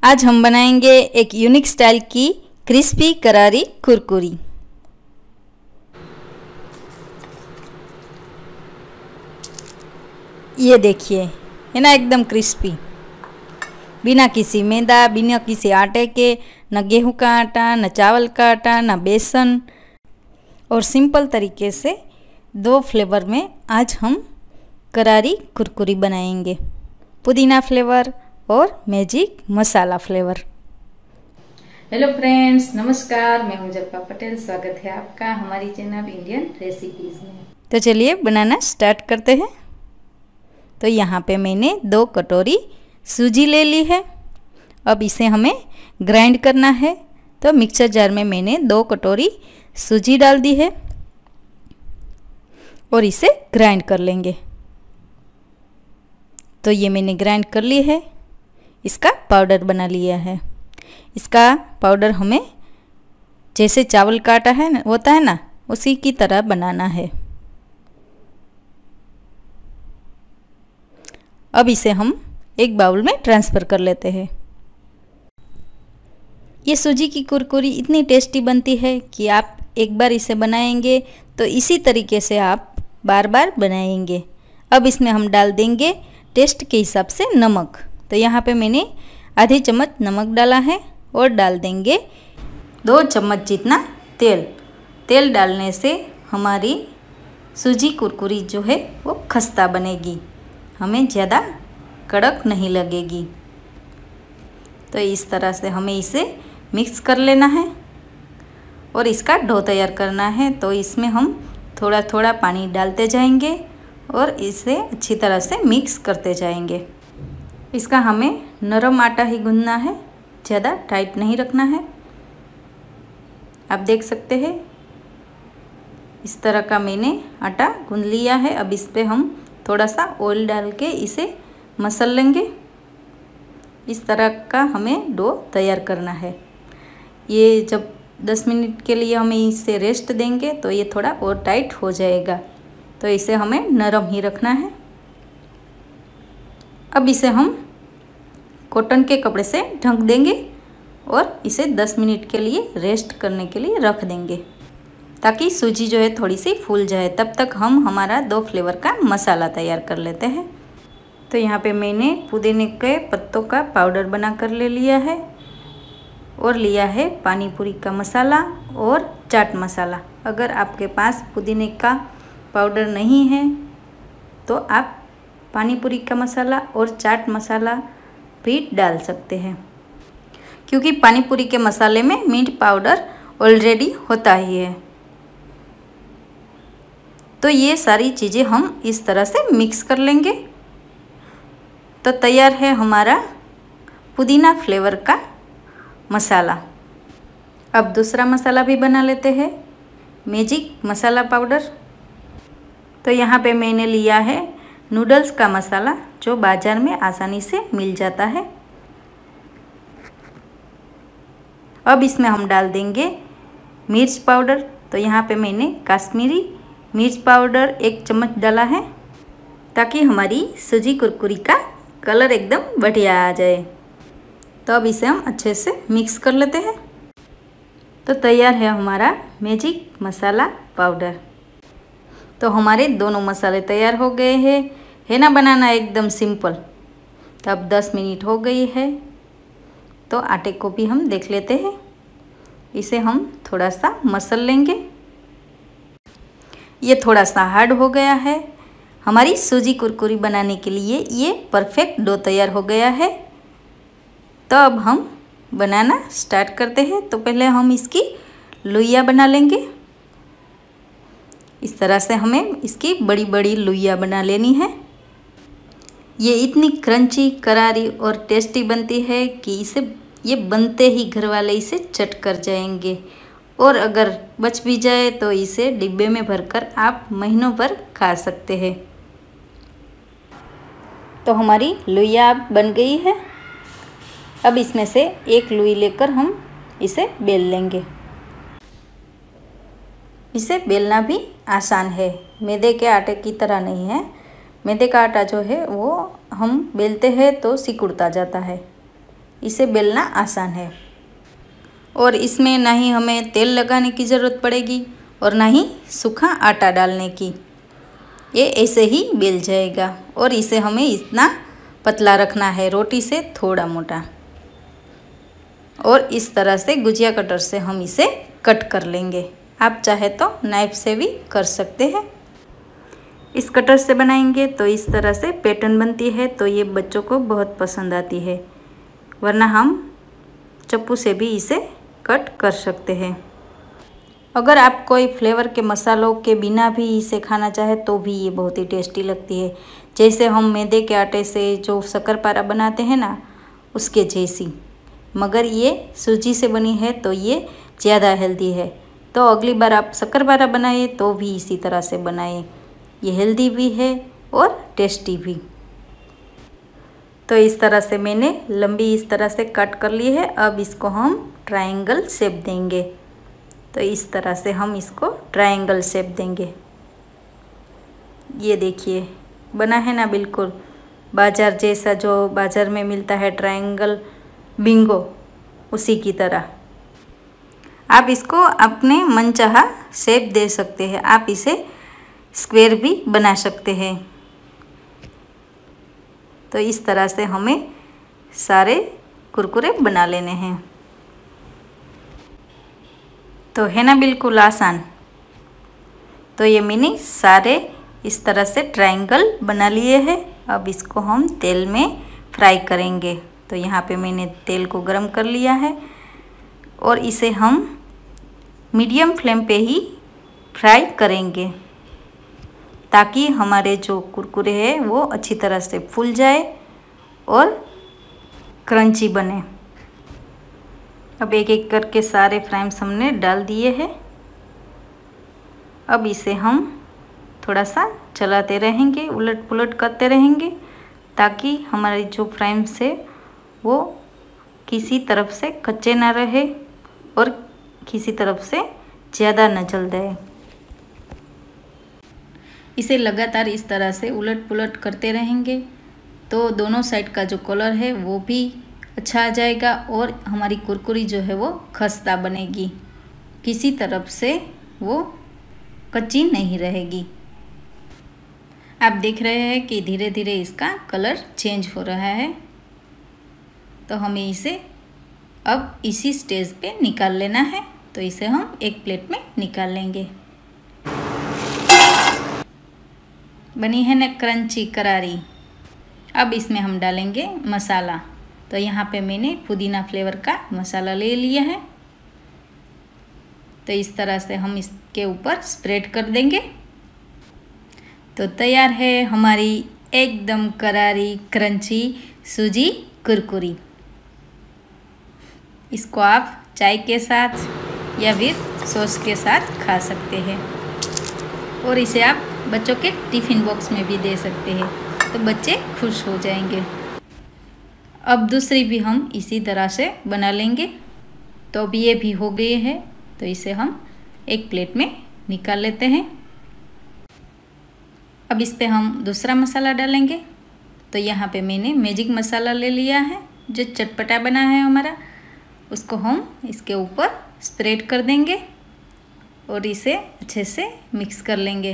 आज हम बनाएंगे एक यूनिक स्टाइल की क्रिस्पी करारी कुरकुरी। ये देखिए, है ना, एकदम क्रिस्पी, बिना किसी मैदा, बिना किसी आटे के, न गेहूं का आटा, न चावल का आटा, न बेसन, और सिंपल तरीके से 2 फ्लेवर में आज हम करारी कुरकुरी बनाएंगे। पुदीना फ्लेवर और मैजिक मसाला फ्लेवर। हेलो फ्रेंड्स, नमस्कार, मैं हूं जल्पा पटेल। स्वागत है आपका हमारी चैनल इंडियन रेसिपीज में। तो चलिए बनाना स्टार्ट करते हैं। तो यहाँ पे मैंने 2 कटोरी सूजी ले ली है। अब इसे हमें ग्राइंड करना है। तो मिक्सर जार में मैंने 2 कटोरी सूजी डाल दी है और इसे ग्राइंड कर लेंगे। तो ये मैंने ग्राइंड कर ली है, इसका पाउडर बना लिया है। इसका पाउडर हमें जैसे चावल का आटा है होता है ना, उसी की तरह बनाना है। अब इसे हम एक बाउल में ट्रांसफ़र कर लेते हैं। ये सूजी की कुरकुरी इतनी टेस्टी बनती है कि आप एक बार इसे बनाएंगे तो इसी तरीके से आप बार बार बनाएंगे। अब इसमें हम डाल देंगे टेस्ट के हिसाब से नमक। तो यहाँ पे मैंने आधी चम्मच नमक डाला है और डाल देंगे 2 चम्मच जितना तेल। तेल डालने से हमारी सूजी कुरकुरी जो है वो खस्ता बनेगी, हमें ज़्यादा कड़क नहीं लगेगी। तो इस तरह से हमें इसे मिक्स कर लेना है और इसका डो तैयार करना है। तो इसमें हम थोड़ा थोड़ा पानी डालते जाएंगे और इसे अच्छी तरह से मिक्स करते जाएंगे। इसका हमें नरम आटा ही गूंदना है, ज़्यादा टाइट नहीं रखना है। आप देख सकते हैं इस तरह का मैंने आटा गूंद लिया है। अब इस पे हम थोड़ा सा ऑयल डाल के इसे मसल लेंगे। इस तरह का हमें डो तैयार करना है। ये जब 10 मिनट के लिए हमें इसे रेस्ट देंगे तो ये थोड़ा और टाइट हो जाएगा। तो इसे हमें नरम ही रखना है। अब इसे हम कॉटन के कपड़े से ढक देंगे और इसे 10 मिनट के लिए रेस्ट करने के लिए रख देंगे ताकि सूजी जो है थोड़ी सी फूल जाए। तब तक हम हमारा 2 फ्लेवर का मसाला तैयार कर लेते हैं। तो यहाँ पे मैंने पुदीने के पत्तों का पाउडर बना कर ले लिया है और लिया है पानी पूरी का मसाला और चाट मसाला। अगर आपके पास पुदीने का पाउडर नहीं है तो आप पानी पूरी का मसाला और चाट मसाला भी डाल सकते हैं, क्योंकि पानी पूरी के मसाले में मिंट पाउडर ऑलरेडी होता ही है। तो ये सारी चीज़ें हम इस तरह से मिक्स कर लेंगे। तो तैयार है हमारा पुदीना फ्लेवर का मसाला। अब दूसरा मसाला भी बना लेते हैं, मैजिक मसाला पाउडर। तो यहाँ पे मैंने लिया है नूडल्स का मसाला, जो बाज़ार में आसानी से मिल जाता है। अब इसमें हम डाल देंगे मिर्च पाउडर। तो यहाँ पे मैंने काश्मीरी मिर्च पाउडर 1 चम्मच डाला है ताकि हमारी सूजी कुरकुरी का कलर एकदम बढ़िया आ जाए। तो अब इसे हम अच्छे से मिक्स कर लेते हैं। तो तैयार है हमारा मैजिक मसाला पाउडर। तो हमारे दोनों मसाले तैयार हो गए हैं, है ना, बनाना एकदम सिंपल। तो अब 10 मिनट हो गई है। तो आटे को भी हम देख लेते हैं। इसे हम थोड़ा सा मसल लेंगे। ये थोड़ा सा हार्ड हो गया है। हमारी सूजी कुरकुरी बनाने के लिए ये परफेक्ट डो तैयार हो गया है। तो अब हम बनाना स्टार्ट करते हैं। तो पहले हम इसकी लोइयाँ बना लेंगे। इस तरह से हमें इसकी बड़ी बड़ी लोइयाँ बना लेनी है। ये इतनी क्रंची, करारी और टेस्टी बनती है कि ये बनते ही घर वाले इसे चट कर जाएंगे। और अगर बच भी जाए तो इसे डिब्बे में भरकर आप महीनों भर खा सकते हैं। तो हमारी लोइयाँ अब बन गई है। अब इसमें से एक लोई लेकर हम इसे बेल लेंगे। इसे बेलना भी आसान है, मैदे के आटे की तरह नहीं है। मैदे का आटा जो है वो हम बेलते हैं तो सिकुड़ता जाता है, इसे बेलना आसान है। और इसमें ना ही हमें तेल लगाने की ज़रूरत पड़ेगी और ना ही सूखा आटा डालने की। ये ऐसे ही बेल जाएगा और इसे हमें इतना पतला रखना है, रोटी से थोड़ा मोटा। और इस तरह से गुजिया कटर से हम इसे कट कर लेंगे। आप चाहे तो नाइफ से भी कर सकते हैं। इस कटर से बनाएंगे तो इस तरह से पैटर्न बनती है, तो ये बच्चों को बहुत पसंद आती है। वरना हम चप्पू से भी इसे कट कर सकते हैं। अगर आप कोई फ्लेवर के मसालों के बिना भी इसे खाना चाहे तो भी ये बहुत ही टेस्टी लगती है। जैसे हम मैदे के आटे से जो शक्करपारा बनाते हैं ना, उसके जैसी। मगर ये सूजी से बनी है तो ये ज़्यादा हेल्दी है। तो अगली बार आप शक्करपारा बनाए तो भी इसी तरह से बनाएं। ये हेल्दी भी है और टेस्टी भी। तो इस तरह से मैंने लंबी इस तरह से कट कर ली है। अब इसको हम ट्रायंगल शेप देंगे। तो इस तरह से हम इसको ट्रायंगल शेप देंगे। ये देखिए बना है ना, बिल्कुल बाजार जैसा, जो बाज़ार में मिलता है ट्रायंगल बिंगो, उसी की तरह। आप इसको अपने मनचाहा शेप दे सकते हैं। आप इसे स्क्वायर भी बना सकते हैं। तो इस तरह से हमें सारे कुरकुरे बना लेने हैं। तो है ना बिल्कुल आसान। तो ये मैंने सारे इस तरह से ट्रायंगल बना लिए हैं। अब इसको हम तेल में फ्राई करेंगे। तो यहाँ पे मैंने तेल को गरम कर लिया है और इसे हम मीडियम फ्लेम पे ही फ्राई करेंगे, ताकि हमारे जो कुरकुरे हैं वो अच्छी तरह से फूल जाए और क्रंची बने। अब एक एक करके सारे फ्राइम्स हमने डाल दिए हैं। अब इसे हम थोड़ा सा चलाते रहेंगे, उलट पुलट करते रहेंगे, ताकि हमारे जो फ्राइम्स है वो किसी तरफ से कच्चे ना रहे और किसी तरफ से ज़्यादा न जल जाए। इसे लगातार इस तरह से उलट पुलट करते रहेंगे तो दोनों साइड का जो कलर है वो भी अच्छा आ जाएगा और हमारी कुरकुरी जो है वो खस्ता बनेगी, किसी तरफ से वो कच्ची नहीं रहेगी। आप देख रहे हैं कि धीरे धीरे इसका कलर चेंज हो रहा है। तो हमें इसे अब इसी स्टेज पे निकाल लेना है। तो इसे हम एक प्लेट में निकाल लेंगे। बनी है ना क्रंची करारी। अब इसमें हम डालेंगे मसाला। तो यहाँ पे मैंने पुदीना फ्लेवर का मसाला ले लिया है। तो इस तरह से हम इसके ऊपर स्प्रेड कर देंगे। तो तैयार है हमारी एकदम करारी क्रंची सूजी कुरकुरी। इसको आप चाय के साथ या फिर सॉस के साथ खा सकते हैं और इसे आप बच्चों के टिफ़िन बॉक्स में भी दे सकते हैं, तो बच्चे खुश हो जाएंगे। अब दूसरी भी हम इसी तरह से बना लेंगे। तो अब ये भी हो गए हैं, तो इसे हम एक प्लेट में निकाल लेते हैं। अब इस पे हम दूसरा मसाला डालेंगे। तो यहाँ पे मैंने मैजिक मसाला ले लिया है, जो चटपटा बना है हमारा। उसको हम इसके ऊपर स्प्रेड कर देंगे और इसे अच्छे से मिक्स कर लेंगे।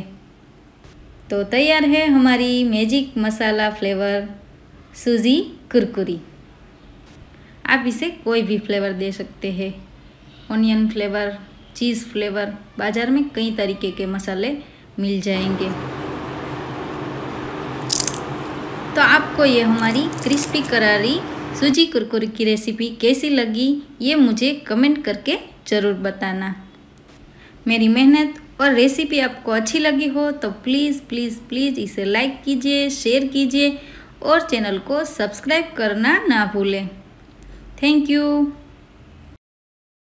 तो तैयार है हमारी मैजिक मसाला फ्लेवर सूजी कुरकुरी। आप इसे कोई भी फ्लेवर दे सकते हैं, ऑनियन फ्लेवर, चीज़ फ्लेवर। बाज़ार में कई तरीके के मसाले मिल जाएंगे। तो आपको ये हमारी क्रिस्पी करारी सूजी कुरकुरी की रेसिपी कैसी लगी, ये मुझे कमेंट करके ज़रूर बताना। मेरी मेहनत और रेसिपी आपको अच्छी लगी हो तो प्लीज़ प्लीज़ प्लीज़ इसे लाइक कीजिए, शेयर कीजिए और चैनल को सब्सक्राइब करना ना भूलें। Thank you.